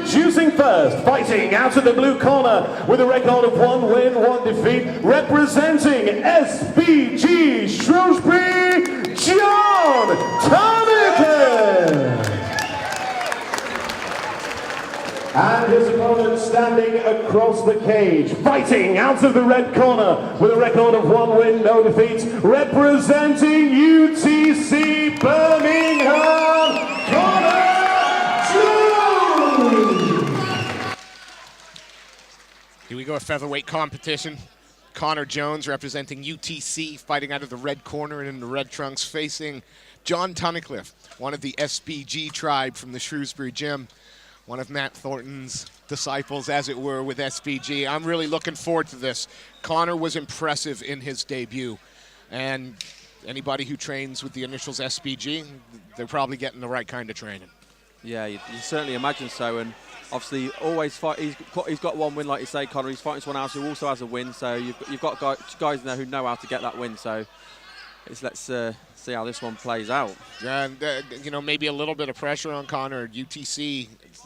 Introducing first, fighting out of the blue corner with a record of 1 win, 1 defeat, representing SBG Shrewsbury, John Tunnicliffe. And his opponent standing across the cage, fighting out of the red corner with a record of 1 win, no defeats, representing UTC Birmingham, Connor Jones. Here we go, a featherweight competition. Connor Jones representing UTC, fighting out of the red corner and in the red trunks, facing John Tunnicliffe, one of the SBG tribe from the Shrewsbury gym. One of Matt Thornton's disciples, as it were, with SBG. I'm really looking forward to this. Connor was impressive in his debut. And anybody who trains with the initials SBG, they're probably getting the right kind of training. Yeah, you certainly imagine so. And obviously, always fight. He's got 1 win, like you say, Connor. He's fighting someone else who also has a win. So you've got guys there who know how to get that win. So let's see how this one plays out. And, you know, maybe a little bit of pressure on Connor. The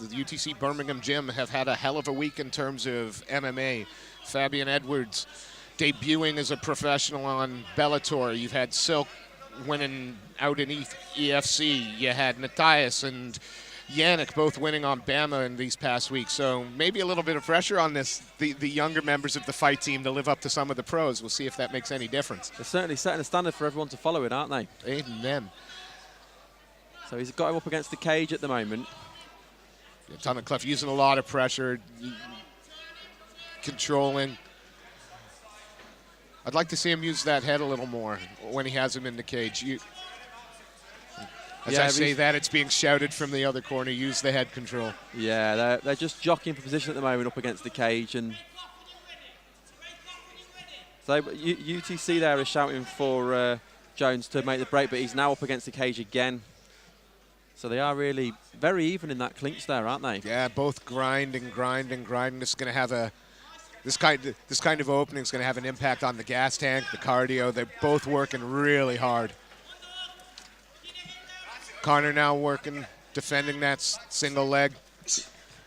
UTC Birmingham gym have had a hell of a week in terms of MMA. Fabian Edwards debuting as a professional on Bellator. You've had Silk winning out in EFC. You had Matthias and Yannick both winning on Bama in these past weeks. So maybe a little bit of pressure on the younger members of the fight team to live up to some of the pros. We'll see if that makes any difference. They're certainly setting a standard for everyone to follow it, aren't they? Amen. So he's got him up against the cage at the moment. Yeah, Tunnicliffe using a lot of pressure, controlling. I'd like to see him use that head a little more when he has him in the cage. As I say that, it's being shouted from the other corner, use the head control. Yeah, they're just jockeying for position at the moment up against the cage. And so UTC there is shouting for Jones to make the break, but he's now up against the cage again. So they are really very even in that clinch there, aren't they? Yeah, both grinding. This is going to have this kind of opening is going to have an impact on the gas tank, the cardio. They're both working really hard. Connor now working, defending that single leg.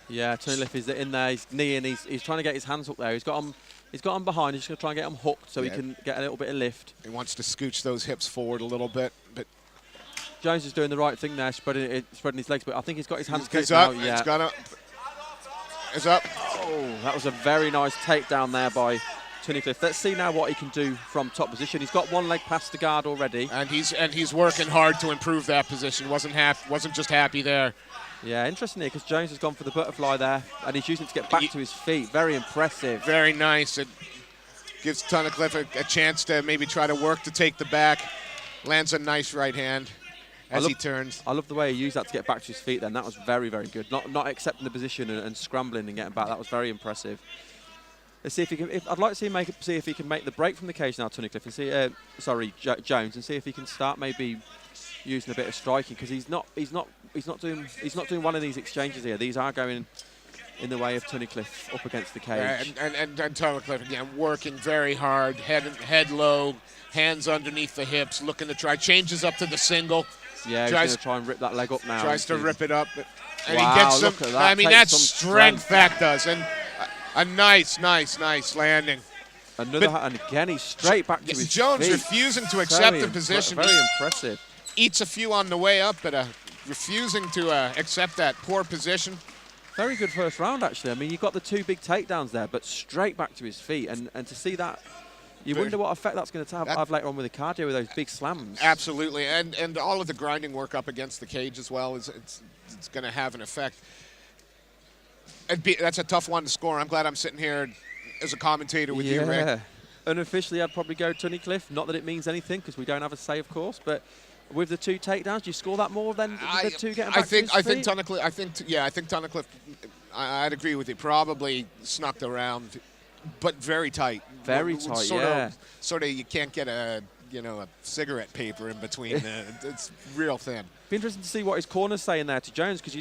Yeah, Tunnicliffe is in there. He's kneeing. He's trying to get his hands up there. He's got him behind. He's just going to try and get him hooked so he can get a little bit of lift. He wants to scooch those hips forward a little bit, but Jones is doing the right thing there, spreading his legs. But I think he's got his hands. He's up. Now. Yeah. It's up. Oh, that was a very nice takedown there by Tunnicliffe. Let's see now what he can do from top position. He's got 1 leg past the guard already, and he's working hard to improve that position. Wasn't just happy there. Yeah, interestingly, because Jones has gone for the butterfly there, and he's using it to get back to his feet. Very impressive. Very nice. It gives Tunnicliffe a chance to maybe try to work to take the back. Lands a nice right hand as he turns. I love the way he used that to get back to his feet then. That was very, very good. Not accepting the position and scrambling and getting back. That was very impressive. Let's see if he can. I'd like to see if he can make the break from the cage now, Tunnicliffe, and see. Jones, and see if he can start maybe using a bit of striking, because he's not doing one of these exchanges here. These are going in the way of Tunnicliffe up against the cage. And Tunnicliffe again working very hard, head low, hands underneath the hips, looking to try. Changes up to the single. Yeah, he's going to try and rip that leg up now. Tries to rip it up, and wow, he gets some. Look at that. I mean, that's strength that does, and a nice landing. And again, he's straight back to his Jones feet. Refusing to accept the position. Very impressive. Eats a few on the way up, but refusing to accept that poor position. Very good first round, actually. I mean, you got the 2 big takedowns there, but straight back to his feet. And to see that, you wonder what effect that's going to have later on with the cardio with those big slams. Absolutely, and all of the grinding work up against the cage as well, it's going to have an effect. That's a tough one to score. I'm glad I'm sitting here as a commentator with you, Rick. Unofficially, I'd probably go Tunnicliffe. Not that it means anything, because we don't have a say, of course. But with the 2 takedowns, do you score that more than the 2 getting back to his feet? I think Tunnicliffe. I'd agree with you. Probably snuck around, but very tight. Very tight. Sort of, you can't get a cigarette paper in between. It's real thin. Be interesting to see what his corner's saying there to Jones, because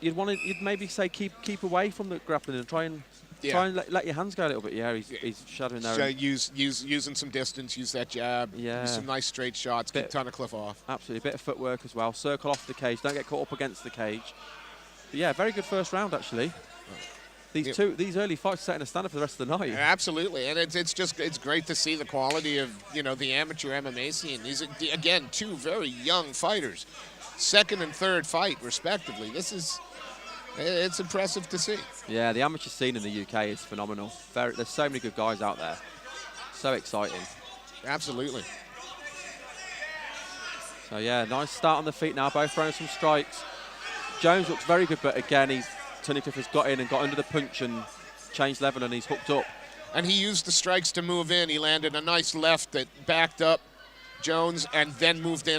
you'd maybe say keep away from the grappling and try and let your hands go a little bit. Yeah, he's shadowing there. So using some distance, use that jab. Yeah. Use some nice straight shots. Keep Tunnicliffe off. Absolutely, a bit of footwork as well. Circle off the cage. Don't get caught up against the cage. But yeah, very good first round, actually. These early fights setting a standard for the rest of the night. Absolutely, and it's great to see the quality of the amateur MMA scene. These are, again, two very young fighters, second and third fight respectively. It's impressive to see. Yeah, the amateur scene in the UK is phenomenal. There's so many good guys out there. So exciting. Absolutely. So yeah, nice start on the feet now, both throwing some strikes. Jones looks very good, but again, Tunnicliffe has got in and got under the punch and changed level, and he's hooked up. And he used the strikes to move in. He landed a nice left that backed up Jones and then moved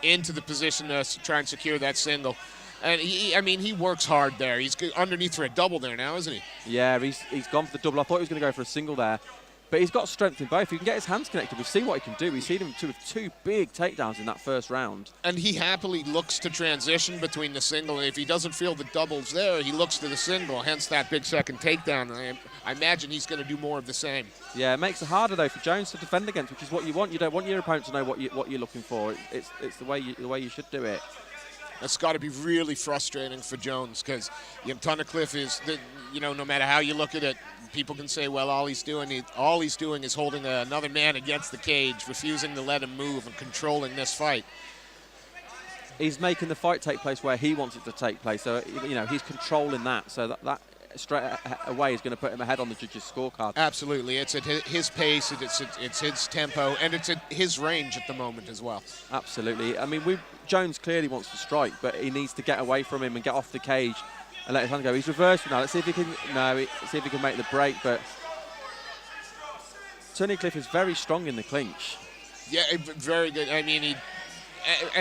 into the position to try and secure that single. And he works hard there. He's underneath for a double there now, isn't he? Yeah, he's gone for the double. I thought he was going to go for a single there. But he's got strength in both. He can get his hands connected. We've seen what he can do. We've seen him with two big takedowns in that first round. And he happily looks to transition between the single. And if he doesn't feel the doubles there, he looks to the single, hence that big second takedown. I imagine he's going to do more of the same. Yeah, it makes it harder, though, for Jones to defend against, which is what you want. You don't want your opponent to know what you're looking for. It's the way you should do it. That's got to be really frustrating for Jones because Tunnicliffe is, no matter how you look at it, people can say, well, all he's doing is holding another man against the cage, refusing to let him move and controlling this fight. He's making the fight take place where he wants it to take place. So, he's controlling that. So that straight away is going to put him ahead on the judges' scorecard. Absolutely. It's at his pace, it's his tempo, and it's at his range at the moment as well. Absolutely. I mean, Jones clearly wants to strike, but he needs to get away from him and get off the cage and let his hand go. He's reversed now. Let's see if he can. See if he can make the break. But Tunnicliffe is very strong in the clinch. Yeah, very good. I mean,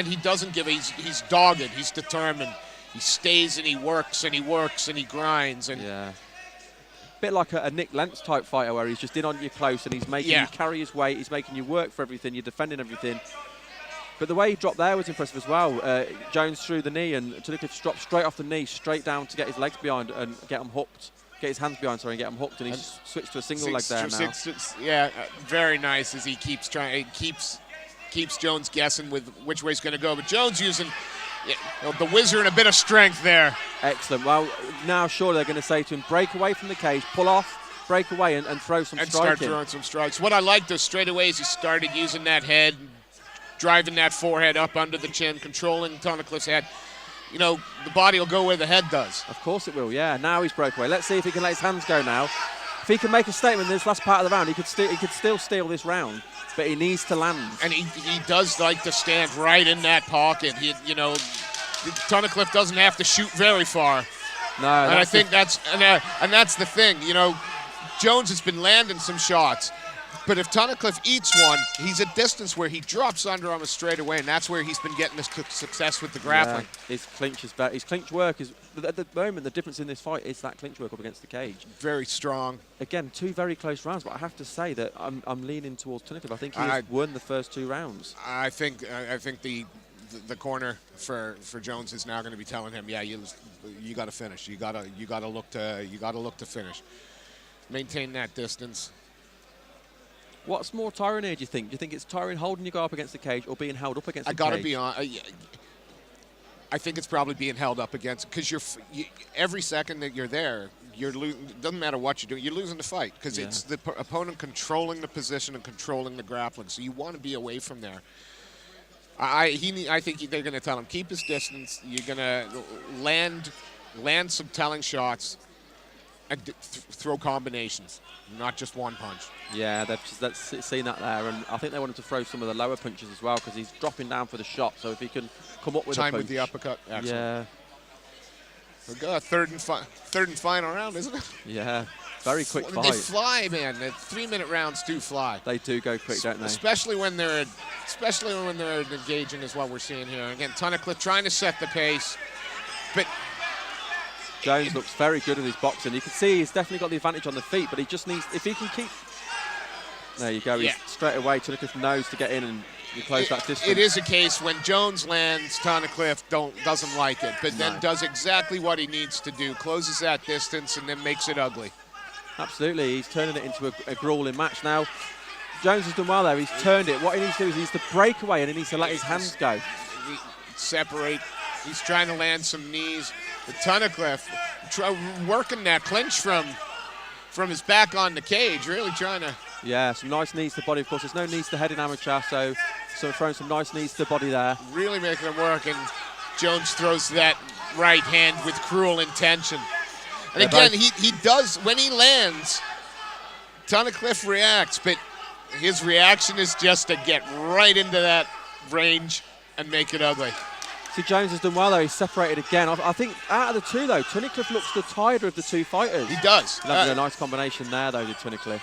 he doesn't give. He's dogged. He's determined. He stays and he works and he works and he grinds. And yeah. Bit like a Nick Lentz type fighter where he's just in on you close and he's making you carry his weight. He's making you work for everything. You're defending everything. But the way he dropped there was impressive as well. Jones threw the knee and Tunnicliffe dropped straight off the knee, straight down to get his legs behind and get him hooked. Get his hands behind, sorry, and get him hooked. And he's switched to a single leg there now. Yeah, very nice as he keeps trying. Keeps Jones guessing with which way he's going to go. But Jones using the whizzer and a bit of strength there. Excellent. Well, now surely they're going to say to him, break away from the cage, pull off, break away and throw some strikes. And start throwing some strikes. What I liked is straight away as he started using that head, driving that forehead up under the chin, controlling Tunnicliffe's head. The body will go where the head does. Of course it will, yeah. Now he's broke away. Let's see if he can let his hands go now. If he can make a statement in this last part of the round, he could still steal this round, but he needs to land. And he does like to stand right in that pocket. Tunnicliffe doesn't have to shoot very far. No, and I think that's the thing. Jones has been landing some shots. But if Tunnicliffe eats one, he's at distance where he drops under him straight away, and that's where he's been getting his success with the grappling. Yeah, his clinch is better. His clinch work is, at the moment, the difference in this fight is that clinch work up against the cage. Very strong. Again, two very close rounds, but I have to say that I'm leaning towards Tunnicliffe. I think he has won the first two rounds. I think the corner for Jones is now going to be telling him, yeah, you got to finish. You got to look to finish. Maintain that distance. What's more tiring here, do you think? Do you think it's tiring holding your guard up against the cage or being held up against the cage? I got to be on. I think it's probably being held up against because every second that you're there, doesn't matter what you're doing, you're losing the fight because it's the opponent controlling the position and controlling the grappling. So you want to be away from there. I think they're going to tell him keep his distance. You're going to land some telling shots and throw combinations, not just one punch. Yeah, they've seen that there, and I think they want him to throw some of the lower punches as well because he's dropping down for the shot. So if he can come up with time a punch, with the uppercut, excellent. Yeah. We've got a third and final round, isn't it? Yeah, very quick fight. They fly, man. The 3-minute rounds do fly. They do go quick, don't they? Especially when they're engaging, is what we're seeing here. Again, Tunnicliffe trying to set the pace, but Jones looks very good with his boxing. You can see he's definitely got the advantage on the feet, but he just needs, if he can keep. There you go. Yeah. He's straight away. Tunnicliffe knows to get in and close that distance. It is a case when Jones lands, Tunnicliffe doesn't like it, but then does exactly what he needs to do, closes that distance, and then makes it ugly. Absolutely. He's turning it into a grueling match now. Jones has done well there. He's turned it. What he needs to do is he needs to break away and he needs to let his hands go. Separate. He's trying to land some knees. Tunnicliffe working that clinch from his back on the cage, really trying to. Yeah, some nice knees to the body. Of course, there's no knees to the head in amateur, so throwing some nice knees to the body there. Really making it work, and Jones throws that right hand with cruel intention. And again, he does, when he lands, Tunnicliffe reacts, but his reaction is just to get right into that range and make it ugly. See, Jones has done well, though. He's separated again. I think out of the two, though, Tunnicliffe looks the tighter of the two fighters. He does. Lovely, a nice combination there, though, did Tunnicliffe.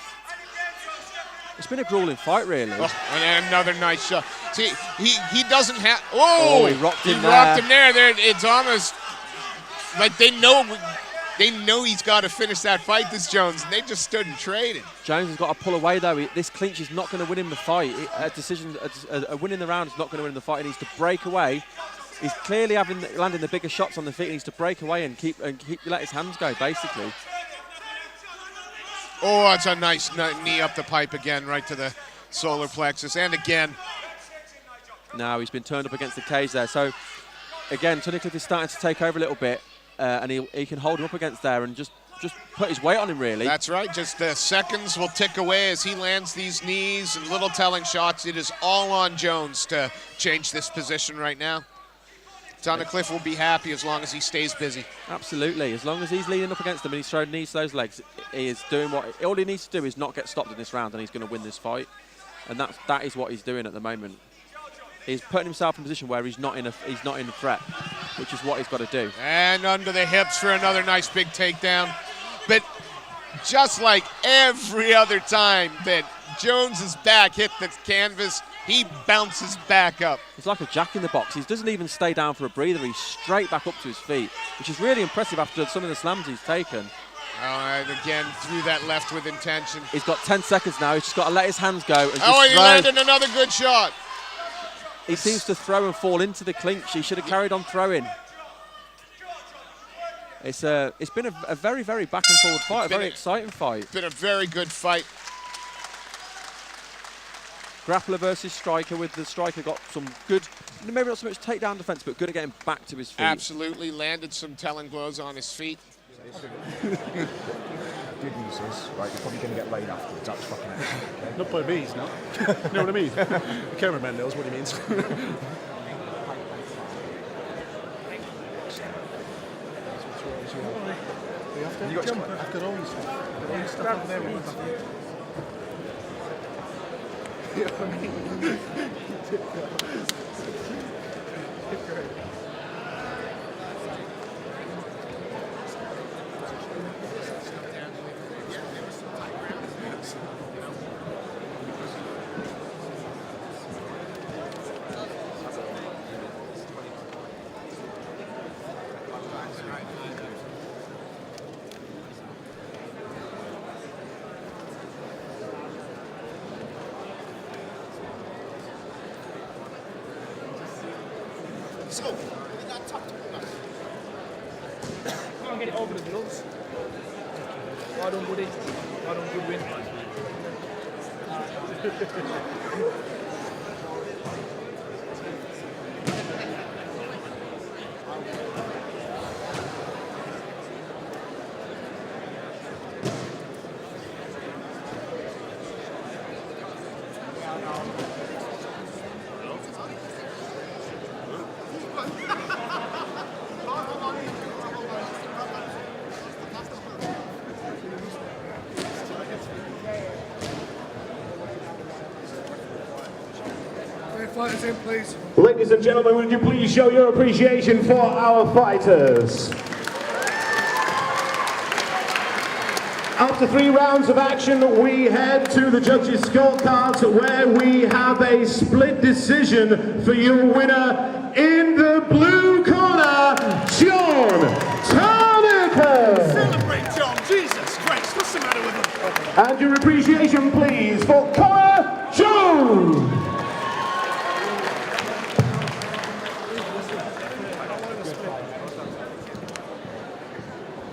It's been a grueling fight, really. Oh, and another nice shot. See, he doesn't have. Oh, he rocked him there. It's almost like they know he's got to finish that fight, this Jones, and they just stood and traded. Jones has got to pull away, though. This clinch is not going to win him the fight. A win in the round is not going to win him the fight. He needs to break away. He's clearly landing the bigger shots on the feet. He needs to break away and let his hands go, basically. Oh, that's a nice knee up the pipe again, right to the solar plexus. And again. Now he's been turned up against the cage there. So, again, Tunnicliffe is starting to take over a little bit, and he can hold him up against there and just put his weight on him, really. That's right. Just the seconds will tick away as he lands these knees and little telling shots. It is all on Jones to change this position right now. Tunnicliffe will be happy as long as he stays busy. Absolutely. As long as he's leaning up against them and he's throwing knees to those legs, he is doing all he needs to do is not get stopped in this round, and he's going to win this fight. And that is what he's doing at the moment. He's putting himself in a position where he's not in threat, which is what he's got to do. And under the hips for another nice big takedown. But just like every other time that Jones's back hit the canvas, he bounces back up. It's like a jack in the box. He doesn't even stay down for a breather. He's straight back up to his feet, which is really impressive after some of the slams he's taken. And again, threw that left with intention. He's got 10 seconds now. He's just got to let his hands go. And and he landed another good shot. He seems to throw and fall into the clinch. He should have carried on throwing. It's been a very, very back and forward fight, a very exciting fight. Been a very good fight. Grappler versus striker, with the striker got some good, maybe not so much takedown defense, but good at getting back to his feet. Absolutely, landed some telling blows on his feet. Good news is, right, you're probably going to get laid afterwards. That's fucking excellent. Okay? Not by bees, no. You know what I mean? The cameraman knows what he means. You got jump. I've got all your stuff over there. So, we got tucked enough. Can't get it over the gloves. Well done, buddy. Well done, good win. Fighters in, please. Ladies and gentlemen, would you please show your appreciation for our fighters? After 3 rounds of action, we head to the judges' scorecards, where we have a split decision for your winner. In the blue corner, John Tunnicliffe. Celebrate, John. Jesus Christ, what's the matter with him? And your appreciation, please, for Connor Jones.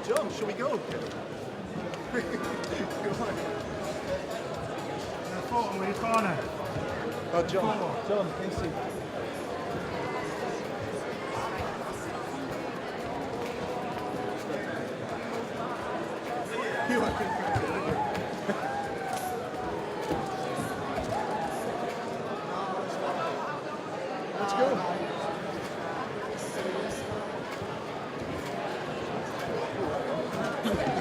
John, shall we go? Photo in the corner. Oh, John, Casey. you. I can catch it. Let's go.